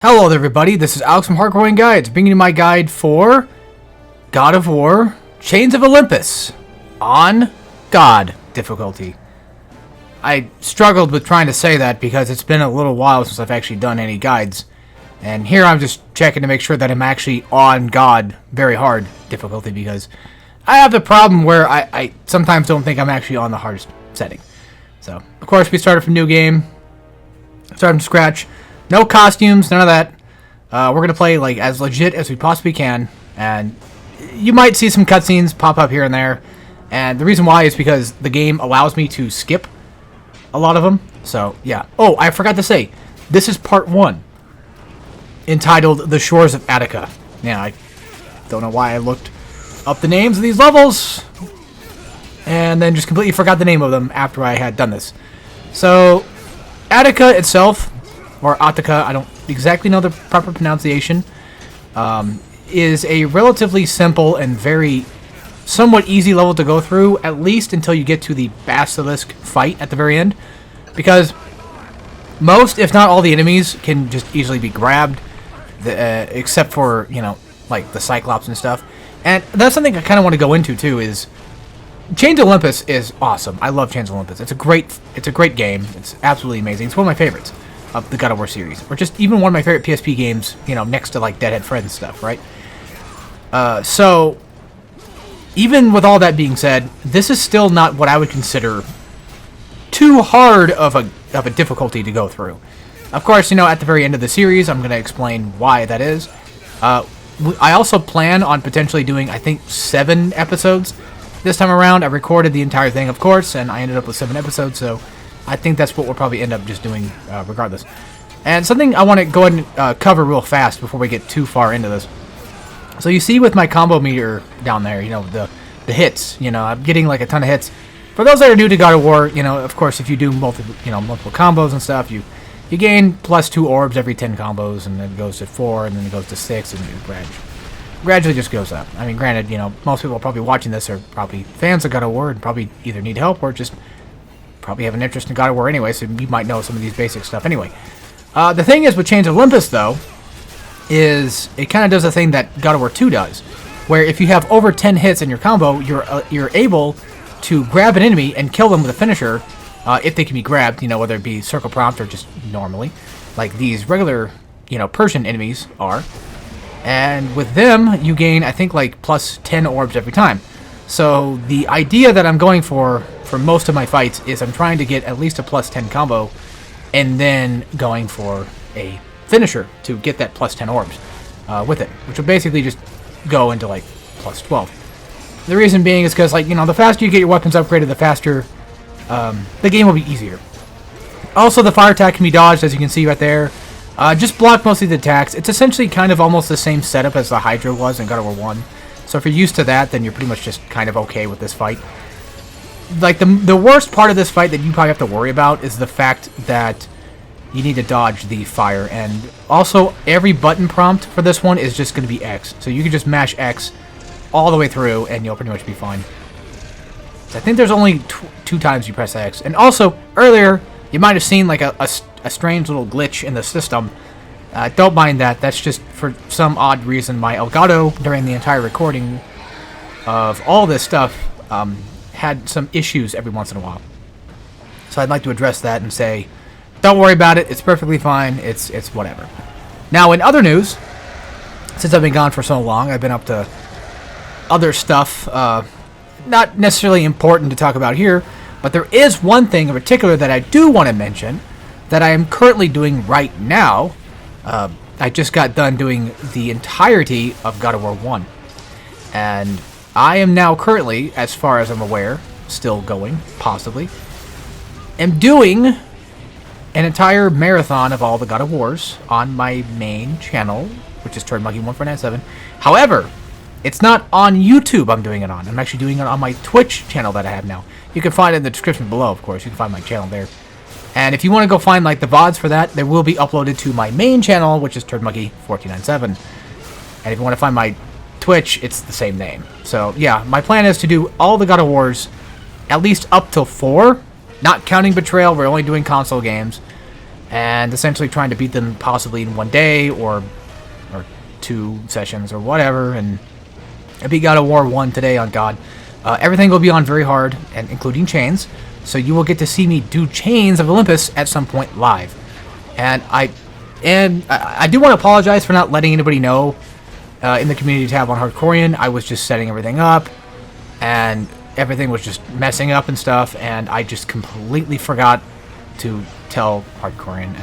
Hello there everybody, this is Alex from Hardcore Guides, bringing you my guide for God of War Chains of Olympus on God difficulty. I struggled with trying to say that because it's been a little while since I've actually done any guides, and here I'm just checking to make sure that I'm actually on God very hard difficulty, because I have the problem where I sometimes don't think I'm actually on the hardest setting. So, of course, we started from new game, started from scratch. No costumes, none of that. We're going to play like as legit as we possibly can, and you might see some cutscenes pop up here and there, and the reason why is because the game allows me to skip a lot of them, so yeah. Oh, I forgot to say, this is part 1, entitled The Shores of Attica. Yeah, I don't know why I looked up the names of these levels, and then just completely forgot the name of them after I had done this. So, Attica itself, or Attica, I don't exactly know the proper pronunciation, is a relatively simple and very somewhat easy level to go through, at least until you get to the basilisk fight at the very end, because most, if not all, the enemies can just easily be grabbed, except for, you know, like the Cyclops and stuff. And that's something I kind of want to go into too, is Chains of Olympus is awesome. I love Chains of Olympus. It's a great game. It's absolutely amazing. It's one of my favorites of the God of War series, or just even one of my favorite PSP games, you know, next to like Deadhead Fred and stuff, right? So, even with all that being said, this is still not what I would consider too hard of a difficulty to go through. Of course, you know, at the very end of the series, I'm going to explain why that is. I also plan on potentially doing, I think, 7 episodes this time around. I recorded the entire thing, of course, and I ended up with 7 episodes, so I think that's what we'll probably end up just doing regardless. And something I want to go ahead and cover real fast before we get too far into this. So you see with my combo meter down there, you know, the hits, you know, I'm getting like a ton of hits. For those that are new to God of War, you know, of course, if you do multiple combos and stuff, you gain plus 2 orbs every 10 combos, and then it goes to 4, and then it goes to 6, and it gradually just goes up. I mean, granted, you know, most people probably watching this are probably fans of God of War and probably either need help or just probably have an interest in God of War anyway, so you might know some of these basic stuff anyway. The thing is with Chains of Olympus, though, is it kind of does a thing that God of War 2 does, where if you have over 10 hits in your combo, you're able to grab an enemy and kill them with a finisher, if they can be grabbed, you know, whether it be circle prompt or just normally, like these regular, you know, Persian enemies are. And with them, you gain, I think, like plus 10 orbs every time. So the idea that I'm going for most of my fights is I'm trying to get at least a plus 10 combo, and then going for a finisher to get that plus 10 orbs with it, which will basically just go into like plus 12. The reason being is because, like, you know, the faster you get your weapons upgraded, the faster the game will be easier. Also, the fire attack can be dodged, as you can see right there. Just block most of the attacks. It's essentially kind of almost the same setup as the Hydra was in God of War 1. So if you're used to that, then you're pretty much just kind of okay with this fight. Like, the worst part of this fight that you probably have to worry about is the fact that you need to dodge the fire. And also, every button prompt for this one is just going to be X. So you can just mash X all the way through, and you'll pretty much be fine. So I think there's only 2 times you press X. And also, earlier, you might have seen like a strange little glitch in the system. Don't mind that. That's just, for some odd reason, my Elgato, during the entire recording of all this stuff, had some issues every once in a while. So I'd like to address that and say, don't worry about it. It's perfectly fine. It's whatever. Now, in other news, since I've been gone for so long, I've been up to other stuff, not necessarily important to talk about here, but there is one thing in particular that I do want to mention that I am currently doing right now. I just got done doing the entirety of God of War 1. And I am now currently, as far as I'm aware, still going, possibly, am doing an entire marathon of all the God of Wars on my main channel, which is TurnMonkey1497. However, it's not on YouTube I'm doing it on. I'm actually doing it on my Twitch channel that I have now. You can find it in the description below, of course. You can find my channel there. And if you want to go find like the VODs for that, they will be uploaded to my main channel, which is TurnMonkey1497. And if you want to find my Twitch, it's the same name. So yeah, my plan is to do all the God of Wars, at least up till 4, not counting Betrayal. We're only doing console games. and essentially trying to beat them possibly in one day or 2 sessions or whatever. And I beat God of War 1 today on God. Everything will be on very hard, and including chains. So you will get to see me do Chains of Olympus at some point live. And I do want to apologize for not letting anybody know in the community tab on Hardcorean. I was just setting everything up, and everything was just messing up and stuff, and I just completely forgot to tell Hardcorean.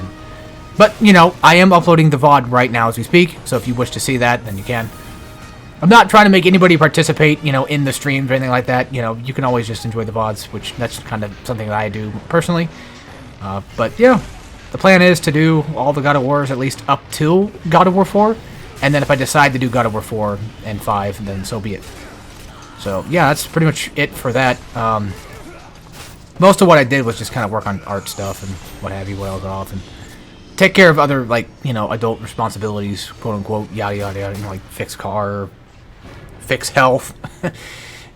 But, you know, I am uploading the VOD right now as we speak, so if you wish to see that, then you can. I'm not trying to make anybody participate, you know, in the streams or anything like that. You know, you can always just enjoy the VODs, which that's kind of something that I do personally. But, yeah, the plan is to do all the God of Wars at least up till God of War 4. And then if I decide to do God of War 4 and 5, then so be it. So, yeah, that's pretty much it for that. Most of what I did was just kind of work on art stuff and what have you while I was off. And take care of other, like, you know, adult responsibilities, quote-unquote, yada, yada, yada, you know, like fix car, fix health,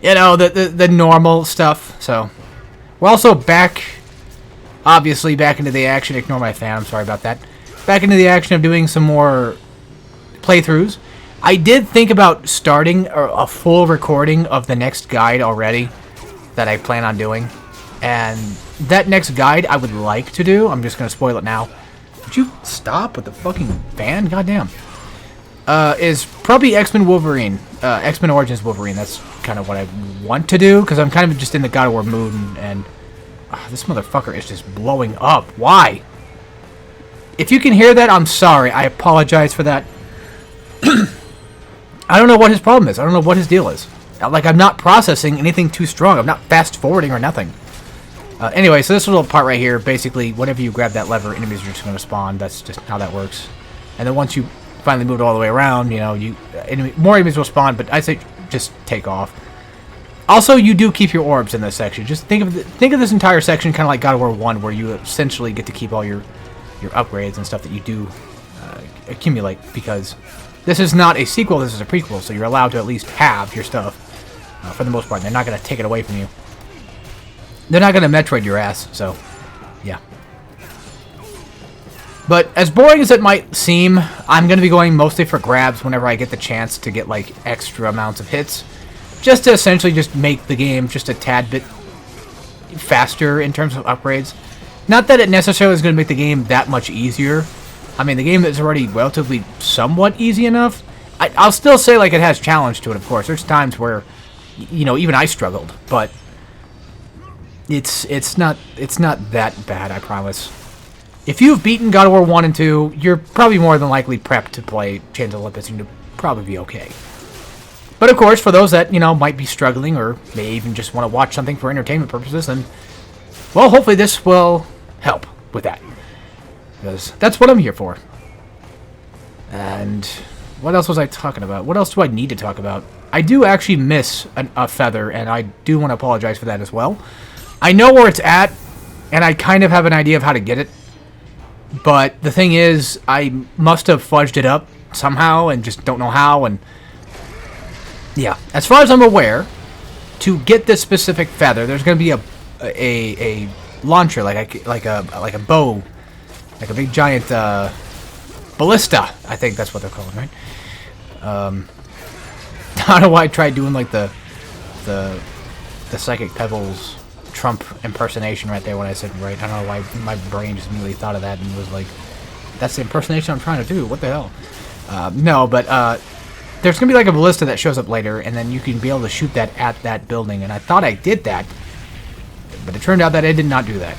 you know, the normal stuff. So, we're also back, obviously, back into the action. Ignore my fan, I'm sorry about that. Back into the action of doing some more playthroughs. I did think about starting a full recording of the next guide already that I plan on doing. And that next guide I would like to do, I'm just going to spoil it now. Would you stop with the fucking fan? Goddamn. Is probably X-Men Wolverine. X-Men Origins Wolverine. That's kind of what I want to do, because I'm kind of just in the God of War mood, and this motherfucker is just blowing up. Why? If you can hear that, I'm sorry. I apologize for that. I don't know what his problem is. I don't know what his deal is. Like, I'm not processing anything too strong. I'm not fast-forwarding or nothing. Anyway, so this little part right here, basically, whenever you grab that lever, enemies are just going to spawn. That's just how that works. And then once you finally move it all the way around, you know, more enemies will spawn, but I say just take off. Also, you do keep your orbs in this section. Just think of this entire section kind of like God of War 1, where you essentially get to keep all your upgrades and stuff that you do accumulate, because this is not a sequel, this is a prequel, so you're allowed to at least have your stuff for the most part. They're not going to take it away from you. They're not going to Metroid your ass, so, yeah. But as boring as it might seem, I'm going to be going mostly for grabs whenever I get the chance to get, like, extra amounts of hits, just to essentially just make the game just a tad bit faster in terms of upgrades. Not that it necessarily is going to make the game that much easier. I mean, the game is already relatively somewhat easy enough. I'll still say, like, it has challenge to it, of course. There's times where, you know, even I struggled, but it's not that bad, I promise. If you've beaten God of War 1 and 2, you're probably more than likely prepped to play Chains of Olympus, and you'll probably be okay. But, of course, for those that, you know, might be struggling or may even just want to watch something for entertainment purposes, then, well, hopefully this will help with that. Because that's what I'm here for. And what else was I talking about? What else do I need to talk about? I do actually miss a feather, and I do want to apologize for that as well. I know where it's at, and I kind of have an idea of how to get it. But the thing is, I must have fudged it up somehow and just don't know how. And yeah, as far as I'm aware, to get this specific feather, there's going to be a launcher, like a bow, like a big giant ballista. I think that's what they're calling, right? I don't know why I tried doing like the Psychic Pebbles Trump impersonation right there when I said right. I don't know why my brain just immediately thought of that and was like, that's the impersonation I'm trying to do. What the hell? No, but there's going to be like a ballista that shows up later, and then you can be able to shoot that at that building. And I thought I did that, but it turned out that I did not do that.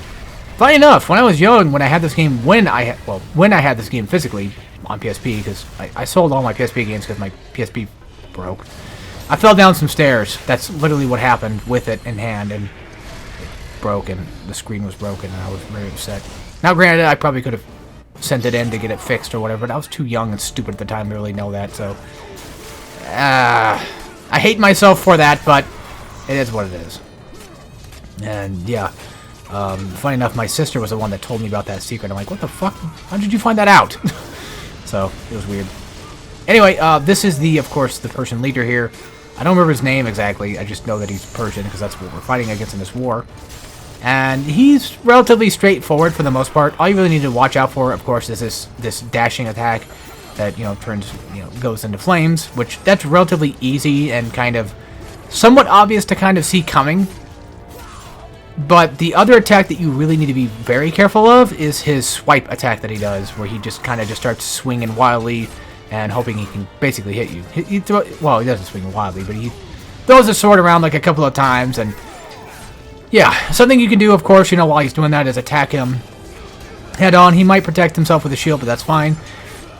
Funny enough, when I was young, when I had this game, when I had this game physically on PSP, because I sold all my PSP games because my PSP broke. I fell down some stairs. That's literally what happened with it in hand, and it broke, and the screen was broken, and I was very upset. Now, granted, I probably could have sent it in to get it fixed or whatever, but I was too young and stupid at the time to really know that, so I hate myself for that, but it is what it is. And yeah, funny enough, my sister was the one that told me about that secret. I'm like, what the fuck? How did you find that out? So it was weird. Anyway, this is of course, the Persian leader here. I don't remember his name exactly. I just know that he's Persian because that's what we're fighting against in this war. And he's relatively straightforward for the most part. All you really need to watch out for, of course, is this dashing attack that, turns, goes into flames, which that's relatively easy and kind of somewhat obvious to kind of see coming. But the other attack that you really need to be very careful of is his swipe attack that he does, where he just kind of just starts swinging wildly and hoping he can basically hit you. He doesn't swing wildly, but he throws his sword around like a couple of times. And yeah, something you can do, of course, while he's doing that is attack him head on. He might protect himself with a shield, but that's fine.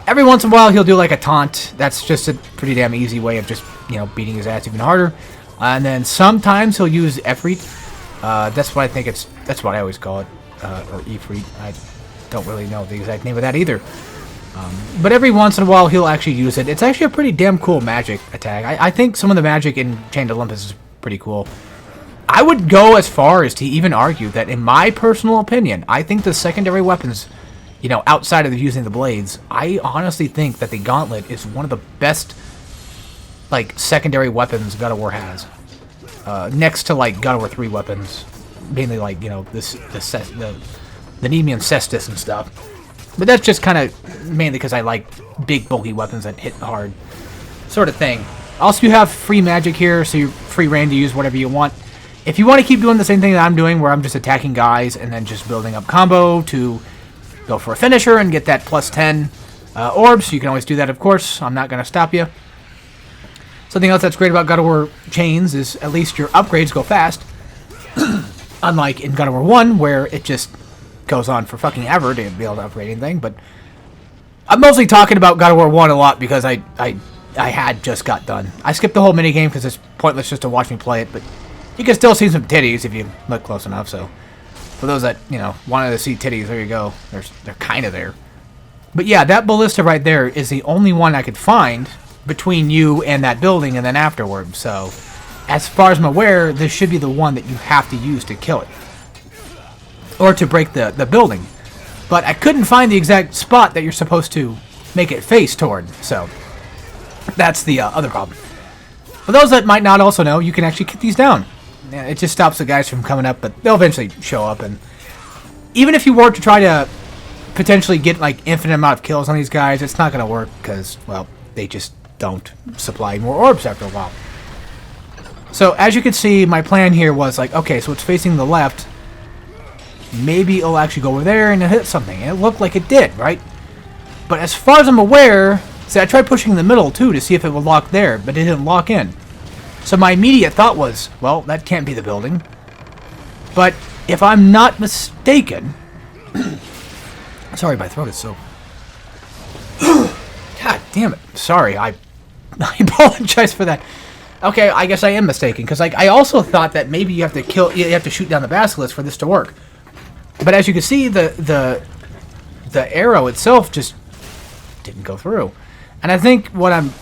Every once in a while, he'll do like a taunt. That's just a pretty damn easy way of just, beating his ass even harder. And then sometimes he'll use Efreet. That's what I think that's what I always call it, or Efreet. I don't really know the exact name of that either. But every once in a while, he'll actually use it. It's actually a pretty damn cool magic attack. I think some of the magic in Chained Olympus is pretty cool. I would go as far as to even argue that, in my personal opinion, I think the secondary weapons, outside of using the blades, I honestly think that the Gauntlet is one of the best, secondary weapons God of War has. Next to, God of War 3 weapons. Mainly, the Nemean Cestus and stuff. But that's just kind of mainly because I like big, bulky weapons that hit hard. Sort of thing. Also, you have free magic here, so you're free reign to use whatever you want. If you want to keep doing the same thing that I'm doing, where I'm just attacking guys and then just building up combo to go for a finisher and get that plus 10 orbs, you can always do that, of course. I'm not going to stop you. Something else that's great about God of War Chains is at least your upgrades go fast. Unlike in God of War 1, where it just goes on for fucking ever to be able to upgrade anything. But I'm mostly talking about God of War 1 a lot because I had just got done. I skipped the whole minigame because it's pointless just to watch me play it, but you can still see some titties if you look close enough, so for those that, wanted to see titties, there you go. They're kind of there. But yeah, that ballista right there is the only one I could find between you and that building and then afterward. So, as far as I'm aware, this should be the one that you have to use to kill it. Or to break the building. But I couldn't find the exact spot that you're supposed to make it face toward. So, that's the other problem. For those that might not also know, you can actually kick these down. It just stops the guys from coming up, but they'll eventually show up. And even if you were to try to potentially get infinite amount of kills on these guys, it's not going to work because, well, they just don't supply more orbs after a while. So as you can see, my plan here was okay, so it's facing the left. Maybe it'll actually go over there and hit something. And it looked like it did, right? But as far as I'm aware, see, I tried pushing in the middle too to see if it would lock there, but it didn't lock in. So my immediate thought was, well, that can't be the building. But if I'm not mistaken, sorry, my throat is so. God damn it! Sorry, I apologize for that. Okay, I guess I am mistaken because I also thought that maybe you have to shoot down the basilisk for this to work. But as you can see, the arrow itself just didn't go through. And I think what I'm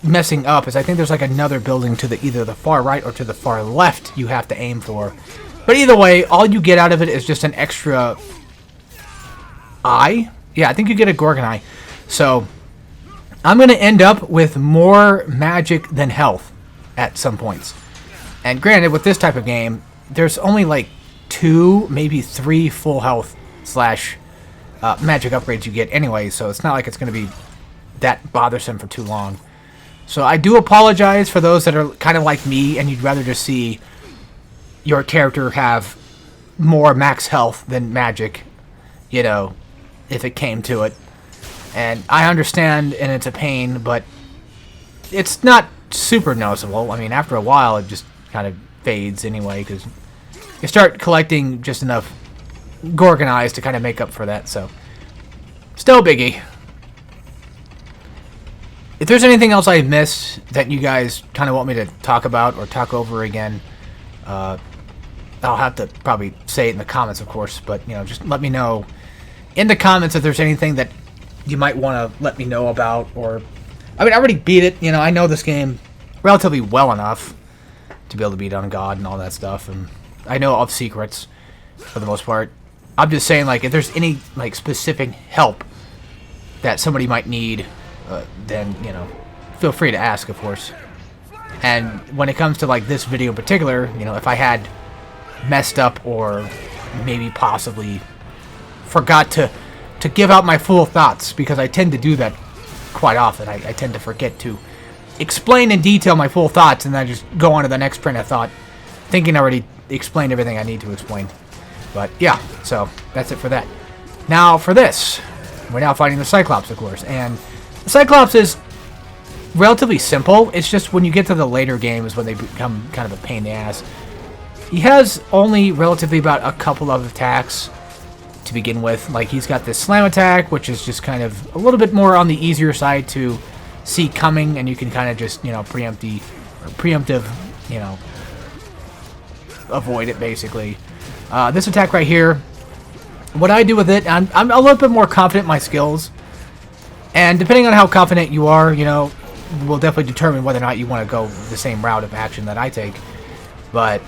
messing up is I think there's another building to either the far right or to the far left you have to aim for. But either way, all you get out of it is just an extra eye. Yeah, I think you get a Gorgon eye. So I'm going to end up with more magic than health at some points. And granted, with this type of game, there's only 2, maybe 3 full health / magic upgrades you get anyway, so it's not like it's going to be that bothersome for too long. So I do apologize for those that are kind of like me and you'd rather just see your character have more max health than magic, if it came to it. And I understand, and it's a pain, but it's not super noticeable. I mean, after a while, it just kind of fades anyway, because you start collecting just enough Gorgon eyes to kind of make up for that, so still biggie. If there's anything else I missed that you guys kind of want me to talk about or talk over again, I'll have to probably say it in the comments, of course, but, just let me know in the comments if there's anything that you might want to let me know about, or, I mean, I already beat it, I know this game relatively well enough to be able to beat on God and all that stuff, and I know of secrets, for the most part. I'm just saying, if there's any, specific help that somebody might need, then, feel free to ask, of course. And when it comes to, this video in particular, if I had messed up or maybe possibly forgot to give out my full thoughts, because I tend to do that quite often. I tend to forget to explain in detail my full thoughts, and then I just go on to the next train of thought, thinking I already explained everything I need to explain. But yeah, so that's it for that. Now for this, we're now fighting the Cyclops, of course, and the Cyclops is relatively simple. It's just when you get to the later games when they become kind of a pain in the ass. He has only relatively about a couple of attacks to begin with. Like, he's got this slam attack, which is just kind of a little bit more on the easier side to see coming, and you can kind of just, you know, preemptive, you know, avoid it, basically. This attack right here, what I do with it, I'm a little bit more confident in my skills, and depending on how confident you are, you know, will definitely determine whether or not you want to go the same route of action that I take. But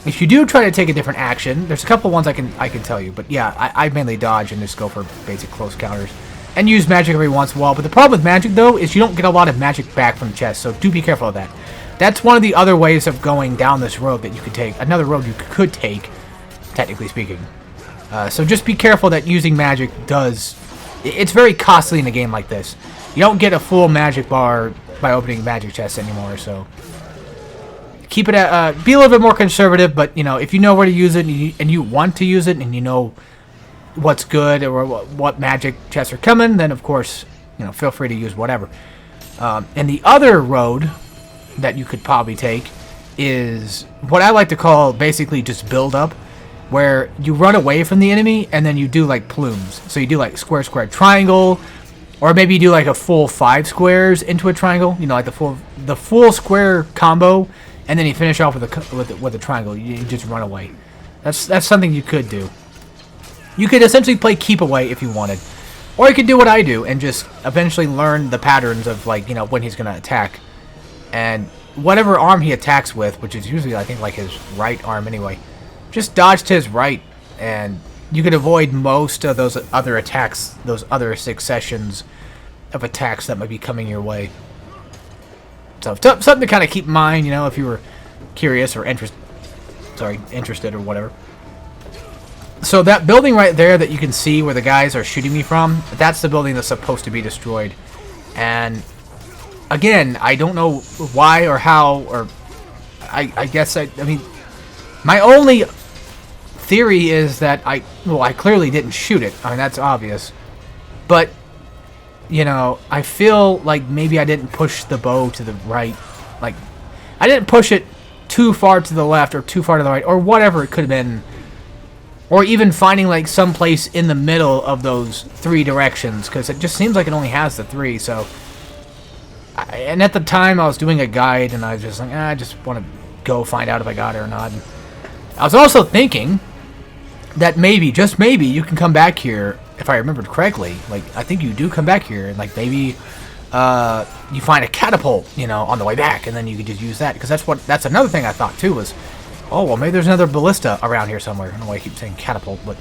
if you do try to take a different action, there's a couple ones I can tell you. But yeah, I mainly dodge and just go for basic close counters. And use magic every once in a while. But the problem with magic, though, is you don't get a lot of magic back from chests. So do be careful of that. That's one of the other ways of going down this road that you could take. Another road you could take, technically speaking. So just be careful that using magic does... It's very costly in a game like this. You don't get a full magic bar by opening magic chests anymore, so... Keep it at, be a little bit more conservative, but, you know, if you know where to use it and you want to use it and you know what's good or what magic chests are coming, then, of course, you know, feel free to use whatever. And the other road that you could probably take is what I like to call basically just build up, where you run away from the enemy and then you do, like, plumes. So you do, like, square, square, triangle, or maybe you do, like, a full 5 squares into a triangle, you know, like the full square combo. And then you finish off with a triangle. You just run away. That's something you could do. You could essentially play keep away if you wanted, or you could do what I do and just eventually learn the patterns of, like, you know, when he's gonna attack, and whatever arm he attacks with, which is usually, I think, like his right arm anyway. Just dodge to his right, and you could avoid most of those other attacks, those other successions of attacks that might be coming your way. So, something to kind of keep in mind, you know, if you were curious or interested or whatever. So that building right there that you can see where the guys are shooting me from, that's the building that's supposed to be destroyed. And again, I don't know why or how, or I guess I mean, my only theory is that I clearly didn't shoot it. I mean, that's obvious. But you know, I feel like maybe I didn't push the bow to the right. Like, I didn't push it too far to the left or too far to the right, or whatever it could have been. Or even finding, like, some place in the middle of those 3 directions, because it just seems like it only has the 3, so... and at the time, I was doing a guide, and I was just like, I just want to go find out if I got it or not. And I was also thinking that maybe, just maybe, you can come back here, if I remembered correctly. Like, I think you do come back here, and, like, maybe you find a catapult, you know, on the way back, and then you can just use that. Because that's another thing I thought, too, was, oh, well, maybe there's another ballista around here somewhere. I don't know why I keep saying catapult, but,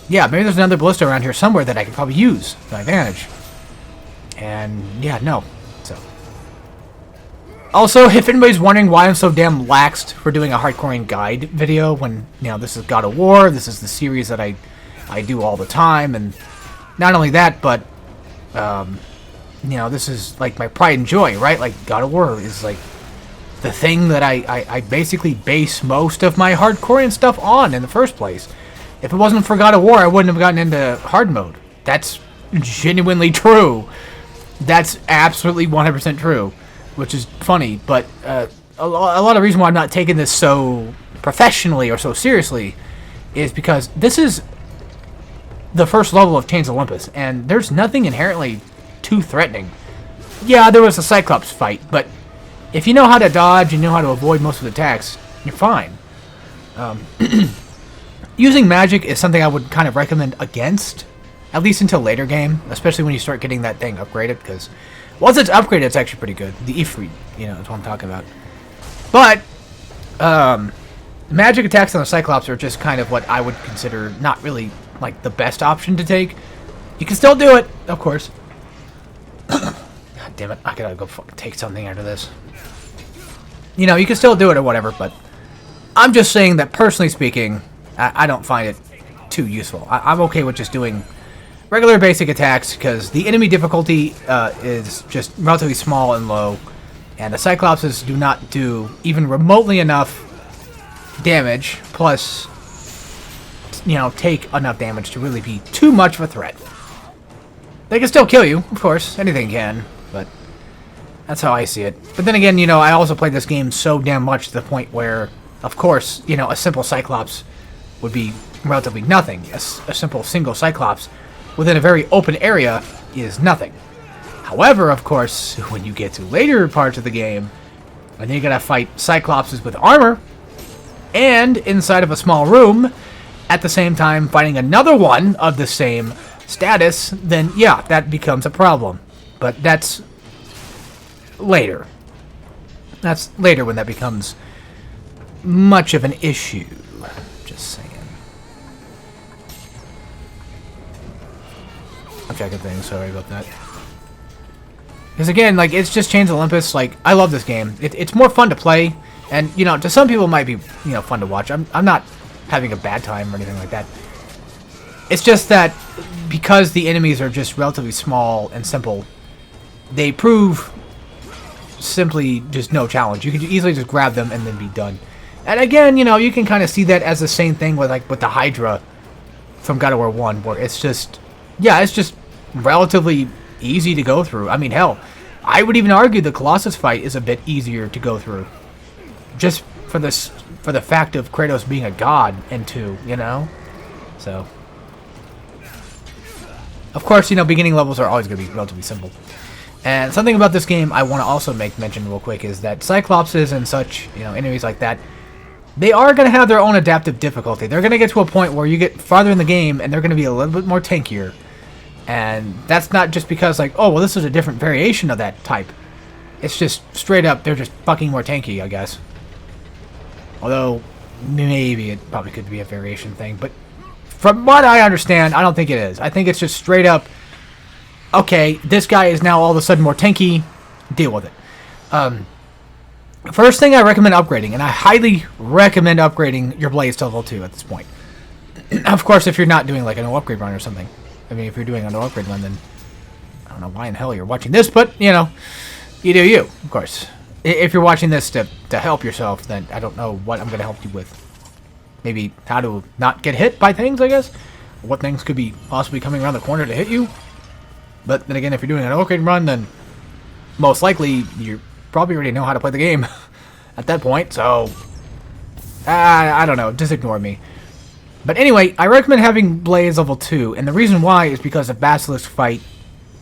yeah, maybe there's another ballista around here somewhere that I could probably use to my advantage. And, yeah, no. So. Also, if anybody's wondering why I'm so damn laxed for doing a hardcoring guide video when, you know, this is God of War, this is the series that I do all the time, and not only that, but, you know, this is, like, my pride and joy, right? Like, God of War is, like, the thing that I basically base most of my hardcore stuff on in the first place. If it wasn't for God of War, I wouldn't have gotten into hard mode. That's genuinely true. That's absolutely 100% true, which is funny, but a lot of reason why I'm not taking this so professionally or so seriously is because this is the first level of Chains of Olympus, and there's nothing inherently too threatening. Yeah, there was a Cyclops fight, but if you know how to dodge and know how to avoid most of the attacks, you're fine. Using magic is something I would kind of recommend against, at least until later game, especially when you start getting that thing upgraded, because once it's upgraded, it's actually pretty good. The Ifrit, you know, that's what I'm talking about. But, magic attacks on the Cyclops are just kind of what I would consider not really, like, the best option to take. You can still do it, of course. God damn it, I gotta go fucking take something out of this. You know, you can still do it or whatever, but I'm just saying that, personally speaking, I don't find it too useful. I'm okay with just doing regular basic attacks, because the enemy difficulty is just relatively small and low, and the Cyclopses do not do even remotely enough damage, plus, you know, take enough damage to really be too much of a threat. They can still kill you, of course. Anything can, but that's how I see it. But then again, you know, I also played this game so damn much to the point where, of course, you know, a simple Cyclops would be relatively nothing. A simple single Cyclops within a very open area is nothing. However, of course, when you get to later parts of the game, and then you gotta fight Cyclopses with armor, and inside of a small room, at the same time fighting another one of the same status, then yeah, that becomes a problem. But that's later. That's later when that becomes much of an issue. Just saying. I'm checking things, sorry about that. Because again, like, it's just Chains of Olympus. Like, I love this game. It's more fun to play, and, you know, to some people it might be, you know, fun to watch. I'm not having a bad time or anything like that. It's just that because the enemies are just relatively small and simple, they prove simply just no challenge. You can easily just grab them and then be done. And again, you know, you can kind of see that as the same thing with, like, with the Hydra from God of War 1, where it's just, yeah, it's just relatively easy to go through. I mean, hell, I would even argue the Colossus fight is a bit easier to go through, just for this, for the fact of Kratos being a god and 2, you know. So, of course, you know, beginning levels are always going to be relatively simple. And something about this game I want to also make mention real quick is that Cyclopses and such, you know, enemies like that, they are going to have their own adaptive difficulty. They're going to get to a point where you get farther in the game and they're going to be a little bit more tankier. And that's not just because, like, oh, well, this is a different variation of that type. It's just straight up, they're just fucking more tanky, I guess. Although, maybe it probably could be a variation thing. But from what I understand, I don't think it is. I think it's just straight up, okay, this guy is now all of a sudden more tanky, deal with it. First thing I recommend upgrading, and I highly recommend upgrading your blades to level 2 at this point. Of course, if you're not doing like a no upgrade run or something. I mean, if you're doing a no upgrade run, then I don't know why in hell you're watching this, but, you know, you do you, of course. If you're watching this to help yourself, then I don't know what I'm going to help you with. Maybe how to not get hit by things, I guess? What things could be possibly coming around the corner to hit you? But then again, if you're doing an upgrade run, then most likely you probably already know how to play the game at that point, so I don't know, just ignore me. But anyway, I recommend having blades level 2, and the reason why is because the Basilisk fight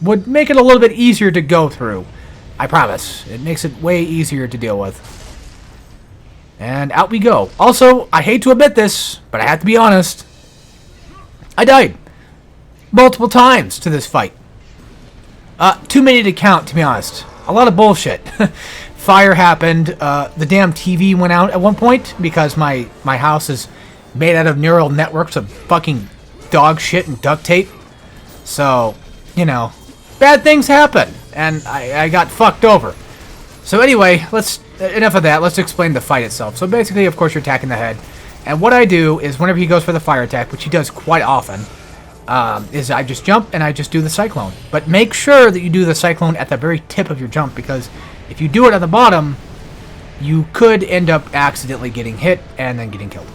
would make it a little bit easier to go through. I promise. It makes it way easier to deal with. And out we go. Also, I hate to admit this, but I have to be honest. I died multiple times to this fight. Too many to count, to be honest. A lot of bullshit. Fire happened. The damn TV went out at one point because my house is made out of neural networks of fucking dog shit and duct tape. So, you know, bad things happen, and I got fucked over. So anyway, enough of that. Let's explain the fight itself. So basically, of course, you're attacking the head, and what I do is whenever he goes for the fire attack, which he does quite often, is I just jump and I just do the Cyclone. But make sure that you do the Cyclone at the very tip of your jump, because if you do it at the bottom, you could end up accidentally getting hit and then getting killed.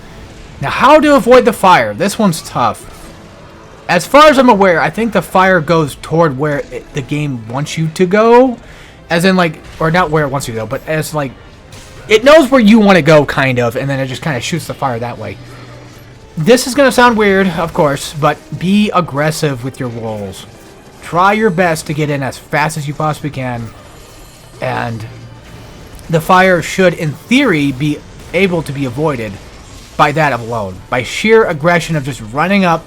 Now, how to avoid the fire? This one's tough. As far as I'm aware, I think the fire goes toward where the game wants you to go. As in, like, or not where it wants you to go, but as, like, it knows where you want to go, kind of, and then it just kind of shoots the fire that way. This is going to sound weird, of course, but be aggressive with your rolls. Try your best to get in as fast as you possibly can, and the fire should, in theory, be able to be avoided by that alone. By sheer aggression of just running up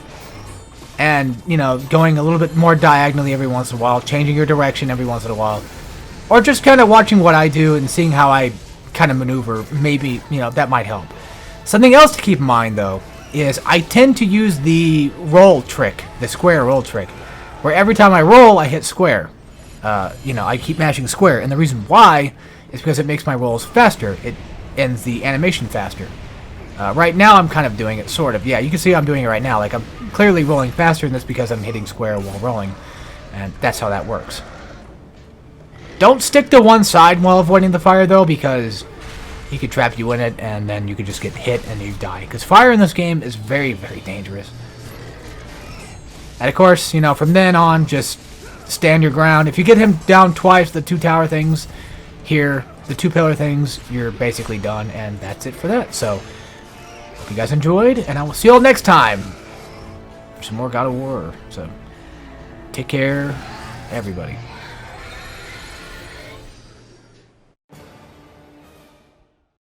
and, you know, going a little bit more diagonally every once in a while, changing your direction every once in a while, or just kind of watching what I do and seeing how I kind of maneuver. Maybe, you know, that might help. Something else to keep in mind, though, is I tend to use the roll trick, the square roll trick, where every time I roll, I hit square. You know, I keep mashing square, and the reason why is because it makes my rolls faster. It ends the animation faster. Right now, I'm kind of doing it, sort of. Yeah, you can see I'm doing it right now. Like, I'm clearly rolling faster than this because I'm hitting square while rolling. And that's how that works. Don't stick to one side while avoiding the fire, though, because he could trap you in it, and then you could just get hit and you die. Because fire in this game is very, very dangerous. And, of course, you know, from then on, just stand your ground. If you get him down twice, the 2 tower things here, the 2 pillar things, you're basically done, and that's it for that. So, hope you guys enjoyed, and I will see you all next time for some more God of War. So, take care, everybody.